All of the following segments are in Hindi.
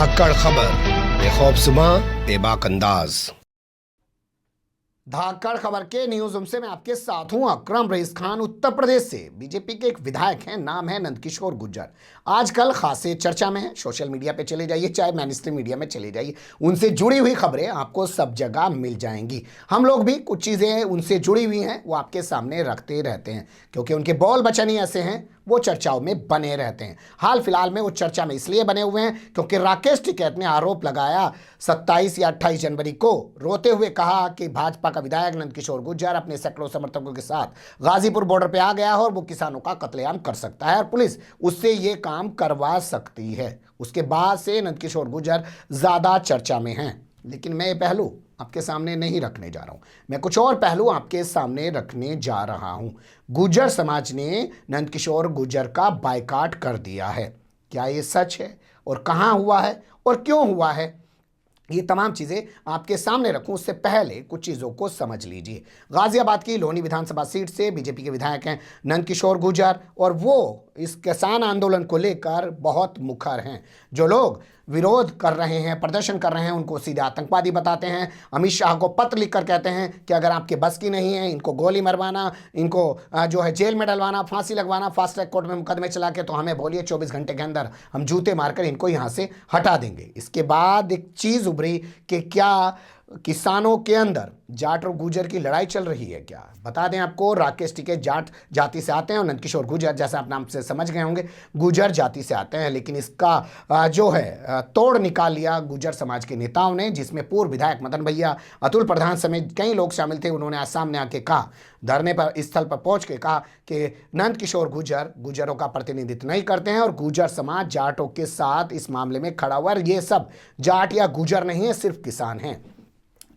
धाकड़ खबर, बेखौफसुमा बेबाक अंदाज। धाकड़ खबर के न्यूज रूम से मैं आपके साथ हूं अकरम रईस खान। उत्तर प्रदेश से बीजेपी के एक विधायक हैं, नाम है नंदकिशोर गुर्जर। आजकल खासे चर्चा में है। सोशल मीडिया पे चले जाइए, चाहे मेन स्ट्रीम मीडिया में चले जाइए, उनसे जुड़ी हुई खबरें आपको सब जगह मिल जाएंगी। हम लोग भी कुछ चीज़ें उनसे जुड़ी हुई हैं वो आपके सामने रखते रहते हैं, क्योंकि उनके बोल बचन ही ऐसे हैं, वो चर्चाओं में बने रहते हैं। हाल फिलहाल में वो चर्चा में इसलिए बने हुए हैं क्योंकि राकेश टिकैत ने आरोप लगाया 27 या 28 जनवरी को, रोते हुए कहा कि भाजपा का विधायक नंदकिशोर गुर्जर अपने सैकड़ों समर्थकों के साथ गाजीपुर बॉर्डर पे आ गया है और वो किसानों का कत्लेआम कर सकता है और पुलिस उससे ये काम करवा सकती है। उसके बाद से नंदकिशोर गुर्जर ज़्यादा चर्चा में हैं। लेकिन मैं ये पहलू आपके सामने नहीं रखने जा रहा हूं, मैं कुछ और पहलू आपके सामने रखने जा रहा हूं। गुर्जर समाज ने नंदकिशोर गुर्जर का बायकॉट कर दिया है। क्या ये सच है और कहां हुआ है और क्यों हुआ है, ये तमाम चीज़ें आपके सामने रखूं उससे पहले कुछ चीज़ों को समझ लीजिए। गाजियाबाद की लोनी विधानसभा सीट से बीजेपी के विधायक हैं नंदकिशोर गुर्जर और वो इस किसान आंदोलन को लेकर बहुत मुखर हैं। जो लोग विरोध कर रहे हैं, प्रदर्शन कर रहे हैं, उनको सीधे आतंकवादी बताते हैं। अमित शाह को पत्र लिखकर कहते हैं कि अगर आपके बस की नहीं है, इनको गोली मरवाना, इनको जो है जेल में डलवाना, फांसी लगवाना, फास्ट ट्रैक कोर्ट में मुकदमे चला के, तो हमें बोलिए 24 घंटे के अंदर हम जूते मारकर इनको यहाँ से हटा देंगे। इसके बाद एक चीज़ उभरी कि क्या किसानों के अंदर जाट और गुर्जर की लड़ाई चल रही है। क्या बता दें आपको, राकेश टिकैत जाट जाति से आते हैं और नंदकिशोर गुर्जर, जैसा आप नाम से समझ गए होंगे, गुर्जर जाति से आते हैं। लेकिन इसका जो है तोड़ निकाल लिया गुर्जर समाज के नेताओं ने, जिसमें पूर्व विधायक मदन भैया, अतुल प्रधान समेत कई लोग शामिल थे। उन्होंने आज सामने आके कहा, धरने पर स्थल पर पहुंच के कहा कि नंदकिशोर गुर्जर गुर्जरों का प्रतिनिधित्व नहीं करते हैं और गुर्जर समाज जाटों के साथ इस मामले में खड़ा हुआ। ये सब जाट या गुर्जर नहीं है, सिर्फ किसान हैं।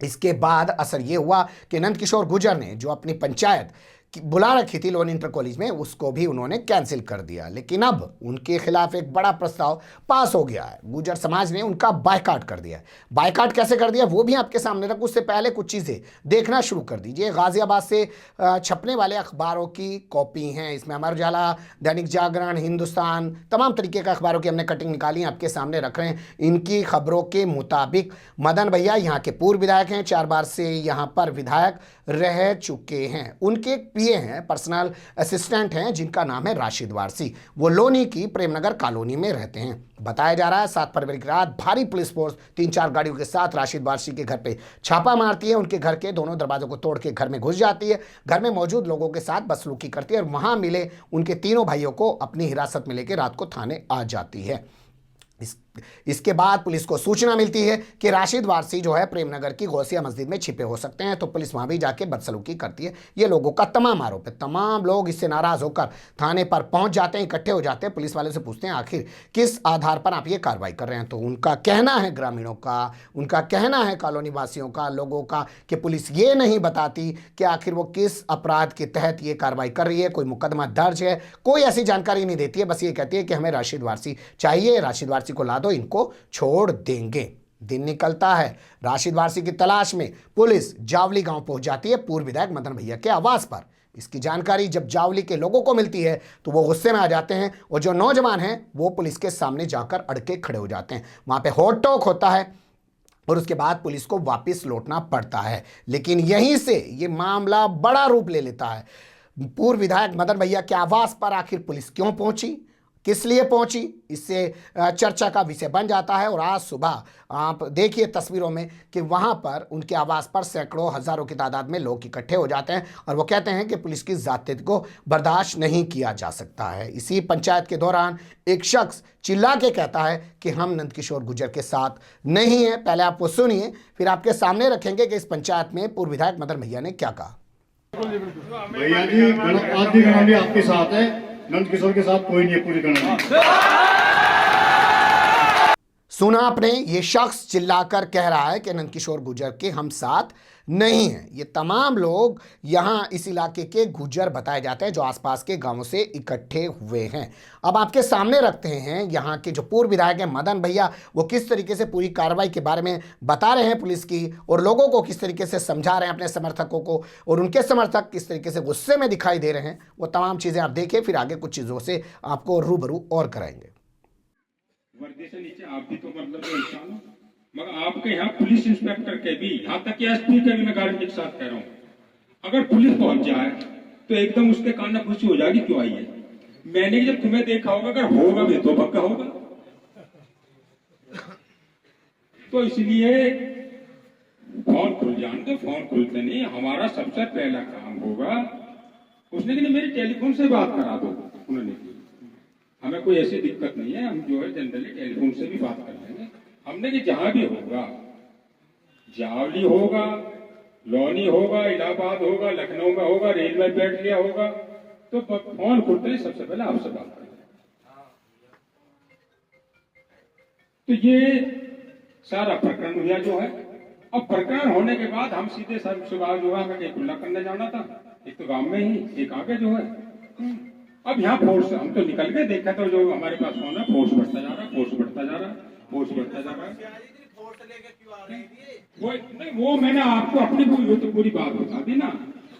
इसके बाद असर ये हुआ कि नंदकिशोर गुर्जर ने जो अपनी पंचायत बुला रखी थी लोन इंटर कॉलेज में, उसको भी उन्होंने कैंसिल कर दिया। लेकिन अब उनके खिलाफ एक बड़ा प्रस्ताव पास हो गया है। गुर्जर समाज ने उनका बायकॉट कर दिया। बायकॉट कैसे कर दिया वो भी आपके सामने रख, उससे पहले कुछ चीज़ें देखना शुरू कर दीजिए। गाजियाबाद से छपने वाले अखबारों की कॉपी हैं, इसमें अमर उजाला, दैनिक जागरण, हिंदुस्तान, तमाम तरीके के अखबारों की हमने कटिंग निकाली, आपके सामने रख रहे हैं। इनकी खबरों के मुताबिक मदन भैया यहाँ के पूर्व विधायक हैं, 4 बार से यहाँ पर विधायक रह चुके हैं। उनके पीए हैं, पर्सनल असिस्टेंट हैं, जिनका नाम है राशिद वारसी। वो लोनी की प्रेमनगर कॉलोनी में रहते हैं। बताया जा रहा है 7 फरवरी की रात भारी पुलिस फोर्स 3-4 गाड़ियों के साथ राशिद वारसी के घर पे छापा मारती है। उनके घर के दोनों दरवाजों को तोड़ के घर में घुस जाती है, घर में मौजूद लोगों के साथ बदसलूकी करती है और वहां मिले उनके तीनों भाइयों को अपनी हिरासत में लेकर रात को थाने आ जाती है। इसके बाद पुलिस को सूचना मिलती है कि राशिद वारसी जो है प्रेमनगर की गौसिया मस्जिद में छिपे हो सकते हैं, तो पुलिस वहां भी जाके बदसलूकी करती है। ये लोगों का तमाम आरोप है। तमाम लोग इससे नाराज होकर थाने पर पहुंच जाते हैं, इकट्ठे हो जाते हैं। पुलिस वाले से पूछते हैं आखिर किस आधार पर आप ये कार्रवाई कर रहे हैं, तो उनका कहना है, ग्रामीणों का, उनका कहना है, कॉलोनी वासियों का, लोगों का, कि पुलिस ये नहीं बताती कि आखिर वो किस अपराध के तहत ये कार्रवाई कर रही है, कोई मुकदमा दर्ज है, कोई ऐसी जानकारी नहीं देती है। बस ये कहती है कि हमें राशिद वारसी चाहिए, राशिद वारसी को ला दो, इनको छोड़ देंगे। दिन निकलता है, राशिद वारसी की तलाश में पुलिस जावली गांव पहुंच जाती है, पूर्व विधायक मदन भैया के आवास पर। इसकी जानकारी जब जावली के लोगों को मिलती है तो वो गुस्से में आ जाते हैं और जो नौजवान हैं वो पुलिस के सामने जाकर अड़के खड़े हो जाते हैं। वहां पे होट टॉक होता है और उसके बाद पुलिस को वापस लौटना पड़ता है। लेकिन यहीं से ये मामला बड़ा रूप ले लेता है। पूर्व विधायक मदन भैया के आवास पर आखिर पुलिस क्यों पहुंची, किस लिए पहुंची, इससे चर्चा का विषय बन जाता है। और आज सुबह आप देखिए तस्वीरों में कि वहां पर उनके आवास पर सैकड़ों हजारों की तादाद में लोग इकट्ठे हो जाते हैं और वो कहते हैं कि पुलिस की जातियत को बर्दाश्त नहीं किया जा सकता है। इसी पंचायत के दौरान एक शख्स चिल्ला के कहता है कि हम नंदकिशोर गुर्जर के साथ नहीं हैं। पहले आप वो सुनिए, फिर आपके सामने रखेंगे कि इस पंचायत में पूर्व विधायक मदन भैया ने क्या कहा। भैया जी, आदि गणाली आपके साथ है, नंदकिशोर के साथ कोई नहीं है, पूरी गणाली। सुना आपने, ये शख्स चिल्लाकर कह रहा है कि नंदकिशोर गुर्जर के हम साथ नहीं हैं। ये तमाम लोग यहाँ इस इलाके के गुर्जर बताए जाते हैं जो आसपास के गांवों से इकट्ठे हुए हैं। अब आपके सामने रखते हैं यहाँ के जो पूर्व विधायक हैं मदन भैया, वो किस तरीके से पूरी कार्रवाई के बारे में बता रहे हैं पुलिस की, और लोगों को किस तरीके से समझा रहे हैं, अपने समर्थकों को, और उनके समर्थक किस तरीके से गुस्से में दिखाई दे रहे हैं। वो तमाम चीज़ें आप देखिए, फिर आगे कुछ चीज़ों से आपको रूबरू और कराएंगे। वर्दी से नीचे आप भी तो मतलब जो इंसान हो, मगर आपके यहाँ पुलिस इंस्पेक्टर के भी, यहाँ तक कि एसपी के भी मैं गारंटी के साथ कह रहा हूँ, अगर पुलिस पहुंच जाए तो एकदम उसके कान में खुशी हो जाएगी क्यों आई है। मैंने जब तुम्हें देखा होगा, अगर होगा भी तो पक्का होगा। तो इसलिए फोन खुल जाने दो, फोन खुलते नहीं, हमारा सबसे पहला काम होगा। उसने कि मेरी टेलीफोन से बात करा दो, उन्होंने की, हमें कोई ऐसी दिक्कत नहीं है, हम जो है जनरली टेलीफोन से भी बात कर लेंगे। हमने कि जहां भी होगा, जावली होगा, लौनी होगा, इलाहाबाद होगा, लखनऊ में होगा, रेल में बैठ लिया होगा, तो फोन खुलते ही सबसे पहले आपसे बात करेंगे। तो ये सारा प्रकरण हुआ जो है। अब प्रकरण होने के बाद हम सीधे सुबह जो है हमें खुला करने जाना था, एक तो गांव में ही, एक आगे जो है। अब यहाँ फोर्स, हम तो निकल के देखा तो जो हमारे पास फोन है, फोर्स बढ़ता जा रहा है, फोर्स बढ़ता जा रहा है, फोर्स बढ़ता जा रहा है। वो मैंने आपको अपनी पूरी बात बता दी ना।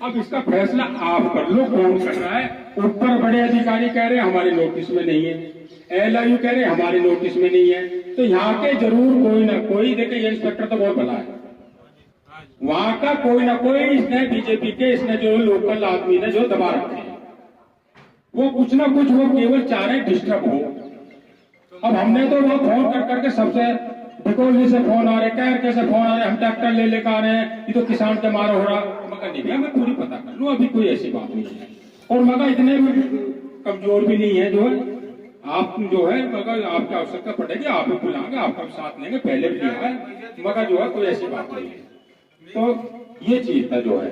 अब इसका फैसला आप कर लो, कौन कर रहा है। ऊपर बड़े अधिकारी कह रहे हैं हमारे नोटिस में नहीं है, LIU कह रहे हैं हमारे नोटिस में नहीं है, तो यहाँ के जरूर कोई ना कोई, देखे ये इंस्पेक्टर तो बहुत भला है, वहां का कोई ना कोई इसने बीजेपी के, इसने जो लोकल आदमी ने जो दबा रखे हैं, वो कुछ ना कुछ वो केवल चाह रहे डिस्टर्ब हो। अब हमने तो वो फोन कर करके सबसे बिकोली से फोन आ रहे, कैर से फोन आ रहे, हम ट्रैक्टर ले लेकर आ रहे हैं, ये तो किसान के मारा हो रहा। मगर नहीं भैया, मैं पूरी पता कर लूं, अभी कोई ऐसी बात नहीं है। और मगर इतने कमजोर भी नहीं है जो है, आप जो है, मगर आपकी आवश्यकता पड़ेगी आप भी बुलाएंगे, आपका भी साथ लेंगे, पहले भी लिया है, मगर जो है कोई ऐसी बात नहीं है। तो ये चीज था जो है।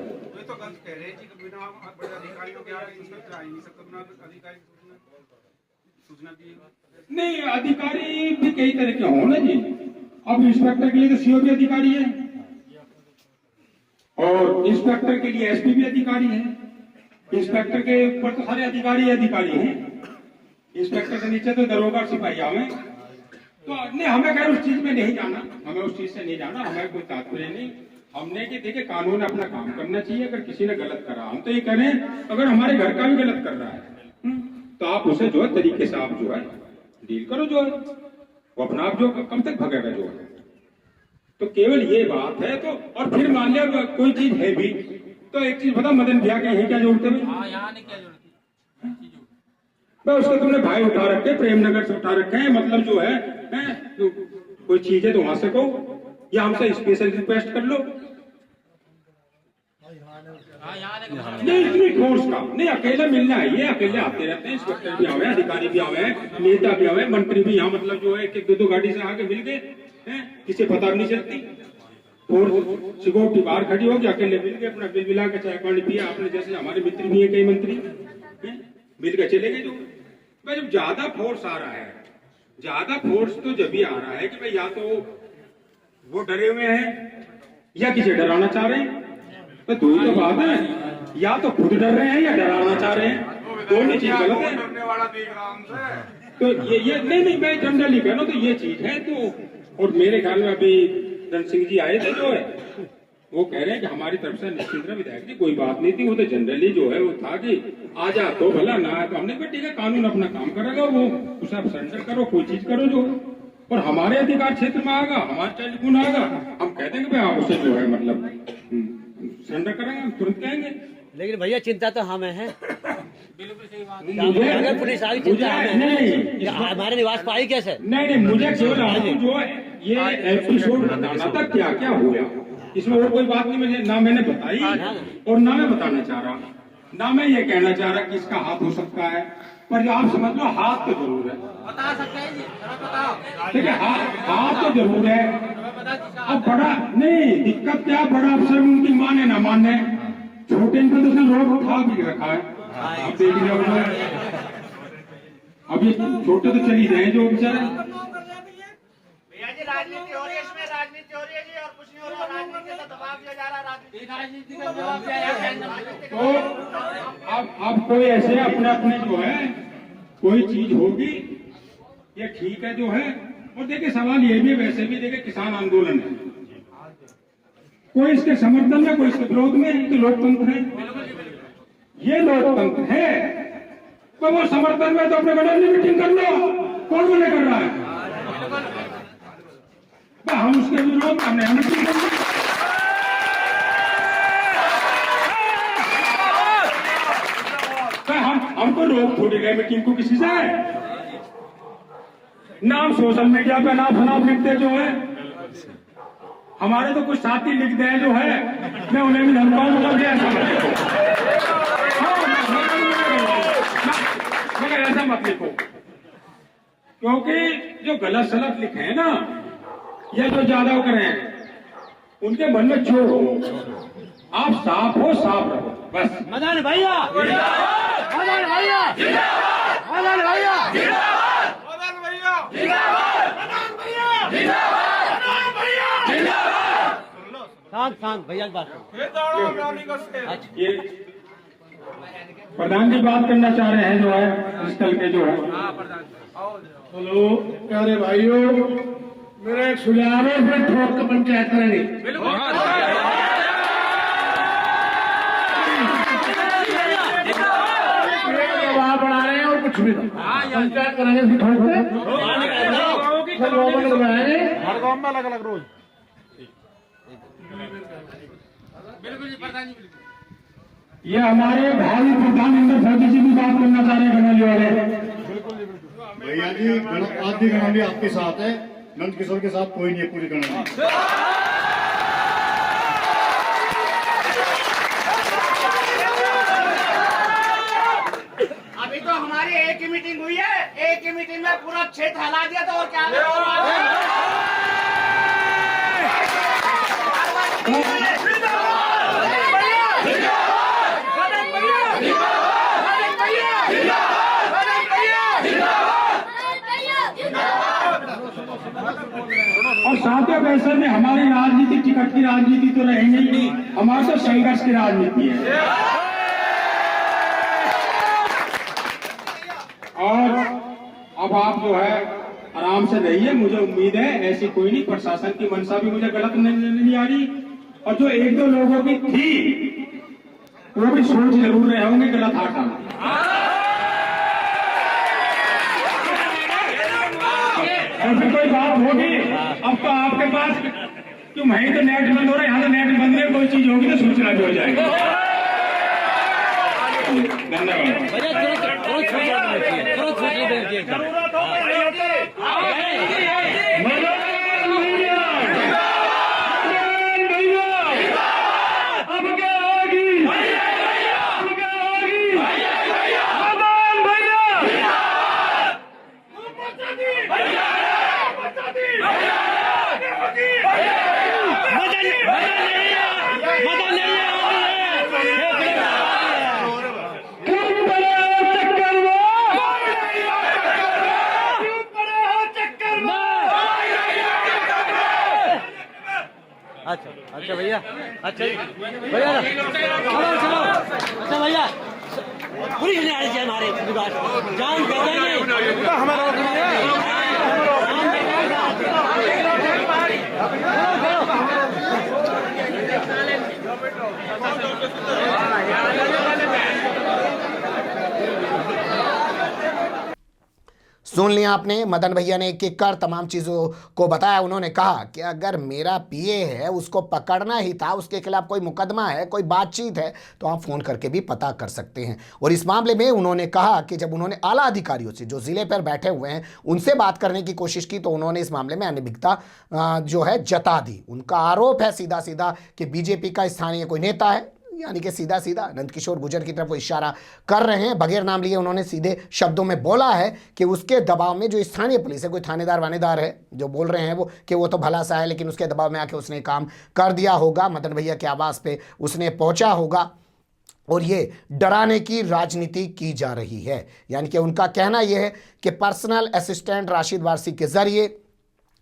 नहीं, अधिकारी भी कई तरह के हो ना जी। अब इंस्पेक्टर के लिए तो CO भी अधिकारी है, और इंस्पेक्टर के लिए SP भी अधिकारी है, इंस्पेक्टर के ऊपर तो सारे अधिकारी हैं, इंस्पेक्टर के नीचे तो दरोगा सिपाही में। तो नहीं, हमें खैर उस चीज में नहीं जाना, हमें उस चीज से नहीं जाना, हमें कोई तात्पर्य नहीं। हमने कि देखिए कानून अपना काम करना चाहिए। अगर किसी ने गलत करा, हम तो ये कह रहे हैं, अगर हमारे घर का भी गलत कर रहा है तो आप उसे जो है तरीके से आप जो है डील करो, जो है वो अपना आप जो कब तक भगेगा जो है। तो केवल ये बात है। तो और फिर मान लिया कोई चीज है भी, तो एक चीज बता, मदन भैया के यही क्या जरूरत है? उसको तुमने भाई उठा रखे, प्रेमनगर से उठा रखे हैं, मतलब जो है तो कोई चीज है तो वहां से कहो, या हमसे स्पेशल रिक्वेस्ट कर लो। नहीं, इतनी फोर्स का नहीं, अकेले मिलना है, ये अकेले आते रहते हैं, इंस्पेक्टर भी आवे, अधिकारी भी आवे, नेता भी आवे, मंत्री भी यहाँ, मतलब जो है एक दो गाड़ी से आके मिल गए, किसी पता नहीं चलती। और सिक्योरिटी बाहर खड़ी होगी, अकेले मिल गए, अपना बिल मिला के चाय पानी पिया आपने, जैसे हमारे मित्र भी है कई मंत्री, मिल के चले गए। जो भाई जब ज्यादा फोर्स आ रहा है, ज्यादा फोर्स तो जब भी आ रहा है कि भाई या तो वो डरे हुए हैं या किसी डराना चाह रहे हैं, तो दो ही तो बात है, या तो खुद डर रहे हैं या डराना चाह रहे हैं, दोनों चीज गलत है। तो ये नहीं, मैं जनरली कह रहा हूं, तो ये चीज है। तो और मेरे ख्याल में अभी रण सिंह जी आए थे जो है, वो कह रहे हैं कि हमारी तरफ से निश्चित विधायक जी कोई बात नहीं थी, वो तो जनरली जो है वो था कि आ जा तो भला, ना तो हमने कहा ठीक है, कानून अपना काम करेगा, वो उसे आप सरेंडर करो, कोई चीज करो जो, और हमारे अधिकार क्षेत्र में आएगा, हमारे टेलीफोन आएगा, हम कह देंगे भाई आप उसे जो है मतलब सरेंडर करेंगे, हम तुरंत कहेंगे। लेकिन भैया चिंता तो हमें है, अगर पुलिस आ गई चिंता हमें है, हमारे निवास पर आई कैसे? नहीं, मुझे केवल आपको जो है ये एपिसोड बताना था क्या क्या हुआ, इसमें और कोई बात नहीं ना मैंने बताई और ना मैं बताना चाह रहा, ना मैं ये कहना चाह रहा कि इसका हाथ हो सकता है, पर जो आप समझ लो हाथ तो जरूर है, बता सकते हैं जी, बताओ। ठीक है, हाथ तो जरूर है। अब बड़ा नहीं दिक्कत क्या, बड़ा अफसर उनकी माने ना माने, छोटे इनको तो उसने रोड उठा भी रखा है, आप देख लो। अब ये छोटे तो चली जाए जो बेचारे, राजनीति हो रही है, इसमें राजनीति हो रही है जी, और कुछ नहीं हो रहा, राजनीति का दबाव दिया जा रहा है, राजनीति का दबाव दिया जा रहा है। तो अब कोई ऐसे अपने अपने जो है कोई चीज होगी, ये ठीक है जो है। और देखिए सवाल ये भी, वैसे भी देखिए किसान आंदोलन है, कोई इसके समर्थन में, कोई इसके विरोध में, तो लोकतंत्र है, ये लोकतंत्र है। तो वो समर्थन में तो अपने बड़े मीटिंग कर लो, कौन मना कर रहा है? हम उसके विरोध हमने हमको रोक थोड़ी गए मीटिंग को किसी से। नाम सोशल मीडिया पे नाम लिखते जो है, हमारे तो कुछ साथी लिखते हैं जो है, मैं उन्हें भी धमकाऊंगा ऐसा मगर ऐसा मत लिखो, क्योंकि जो गलत सलत लिखे हैं ना, या जो ज्यादा करे हैं, उनके मन में चोर हो। आप साफ हो, साफ रहो बस। मदन भैया, मदन भैया, मदन भैया, शांत भैया की बात करो। ये प्रधान जी बात करना चाह रहे हैं जो है इस कल के जो है। हेलो प्यारे भाइयों, मेरा एक सुझाव है, फिर ठोक के पंचायत करेंगे। दबाव बढ़ा रहे हैं और कुछ भी पंचायत करेंगे, फिर ठोक के सब लोगों ने दबाएंगे हर गांव में अलग अलग रोज। ये हमारे भाई प्रधान इंद्र फौजी जी भी बात करना चाह रहे हैं गणली वाले। भैया जी आदि गणाली आपके साथ है, नंद किशोर के साथ कोई नहीं है पूरी गणाली। अभी तो हमारी एक ही मीटिंग हुई है, एक ही मीटिंग में पूरा क्षेत्र हिला दिया था और क्या और साथियों वैसे में हमारी राजनीति टिकट की राजनीति तो रहेंगे ही नहीं, हमारी तो संघर्ष की राजनीति है। और अब आप जो है आराम से रहिए, मुझे उम्मीद है ऐसी कोई नहीं, प्रशासन की मंशा भी मुझे गलत नहीं आ रही, और जो एक दो लोगों की थी वो भी सोच जरूर रहे होंगे गलत हाथ डालना। और फिर कोई बात होगी, अब तो आपके पास क्यों वहीं तो नेट बंद हो रहा है, यहाँ तो नेट बंद है, कोई चीज होगी तो सूचना भी हो जाएगी। धन्यवाद। भैया तुरंत सूचना भेजिए। अच्छा भैया, अच्छा भैया, चलो अच्छा भैया, पूरी नहीं आनी चाहिए हमारे विकास, जान दे देंगे हमारा सुन लिया आपने, मदन भैया ने एक एक कर तमाम चीज़ों को बताया। उन्होंने कहा कि अगर मेरा पीए है, उसको पकड़ना ही था, उसके खिलाफ कोई मुकदमा है, कोई बातचीत है, तो आप फ़ोन करके भी पता कर सकते हैं। और इस मामले में उन्होंने कहा कि जब उन्होंने आला अधिकारियों से जो ज़िले पर बैठे हुए हैं उनसे बात करने की कोशिश की, तो उन्होंने इस मामले में अनिभिकता जो है जता दी। उनका आरोप है सीधा सीधा कि बीजेपी का स्थानीय कोई नेता है, यानी कि सीधा सीधा नंदकिशोर गुर्जर की तरफ वो इशारा कर रहे हैं, बगैर नाम लिए उन्होंने सीधे शब्दों में बोला है कि उसके दबाव में जो स्थानीय पुलिस है, कोई थानेदार वानेदार है जो बोल रहे हैं वो कि वो तो भला सा है, लेकिन उसके दबाव में आके उसने काम कर दिया होगा, मदन भैया के आवास पे उसने पहुंचा होगा और ये डराने की राजनीति की जा रही है। यानी कि उनका कहना यह है कि पर्सनल असिस्टेंट राशिद वारसी के जरिए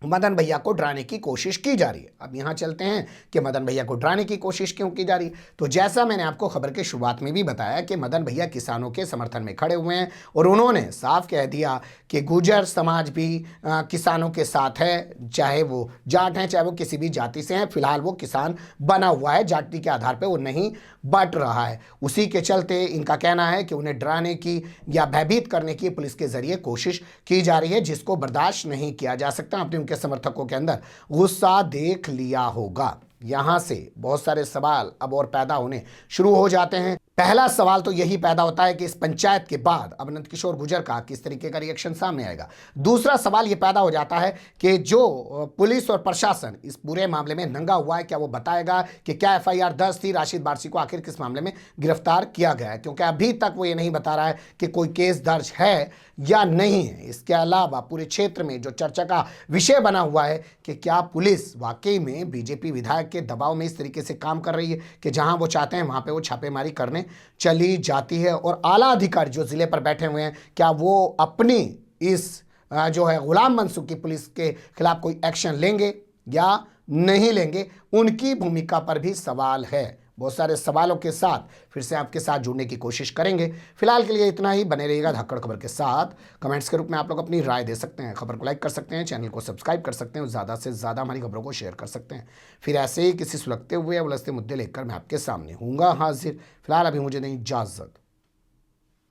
मदन भैया को डराने की कोशिश की जा रही है। अब यहाँ चलते हैं कि मदन भैया को डराने की कोशिश क्यों की जा रही है। तो जैसा मैंने आपको खबर के शुरुआत में भी बताया कि मदन भैया किसानों के समर्थन में खड़े हुए हैं और उन्होंने साफ कह दिया कि गुर्जर समाज भी किसानों के साथ है, चाहे वो जाट हैं चाहे वो किसी भी जाति से हैं। फिलहाल वो किसान बना हुआ है, जाति के आधार पर वो नहीं बट रहा है। उसी के चलते इनका कहना है कि उन्हें डराने की या भयभीत करने की पुलिस के जरिए कोशिश की जा रही है, जिसको बर्दाश्त नहीं किया जा सकता। आपने उनके समर्थकों के अंदर गुस्सा देख लिया होगा। यहां से बहुत सारे सवाल अब और पैदा होने शुरू हो जाते हैं। पहला सवाल तो यही पैदा होता है कि इस पंचायत के बाद अब नंदकिशोर गुर्जर का किस तरीके का रिएक्शन सामने आएगा। दूसरा सवाल यह पैदा हो जाता है कि जो पुलिस और प्रशासन इस पूरे मामले में नंगा हुआ है, क्या वो बताएगा कि क्या एफआईआर दर्ज थी, राशिद बारसी को आखिर किस मामले में गिरफ्तार किया गया है, क्योंकि अभी तक वो ये नहीं बता रहा है कि कोई केस दर्ज है या नहीं है। इसके अलावा पूरे क्षेत्र में जो चर्चा का विषय बना हुआ है कि क्या पुलिस वाकई में बीजेपी विधायक के दबाव में इस तरीके से काम कर रही है कि जहां वो चाहते हैं वहां पे वो छापेमारी करने चली जाती है, और आला अधिकारी जो जिले पर बैठे हुए हैं क्या वो अपनी इस जो है गुलाम मंसूर की पुलिस के खिलाफ कोई एक्शन लेंगे या नहीं लेंगे, उनकी भूमिका पर भी सवाल है। बहुत सारे सवालों के साथ फिर से आपके साथ जुड़ने की कोशिश करेंगे। फिलहाल के लिए इतना ही। बने रहिएगा धक्कड़ खबर के साथ। कमेंट्स के रूप में आप लोग अपनी राय दे सकते हैं, खबर को लाइक कर सकते हैं, चैनल को सब्सक्राइब कर सकते हैं और ज़्यादा से ज़्यादा हमारी खबरों को शेयर कर सकते हैं। फिर ऐसे ही किसी सुलगते हुए या उलझते मुद्दे लेकर मैं आपके सामने हूँगा हाजिर। फिलहाल अभी मुझे नहीं इजाज़त।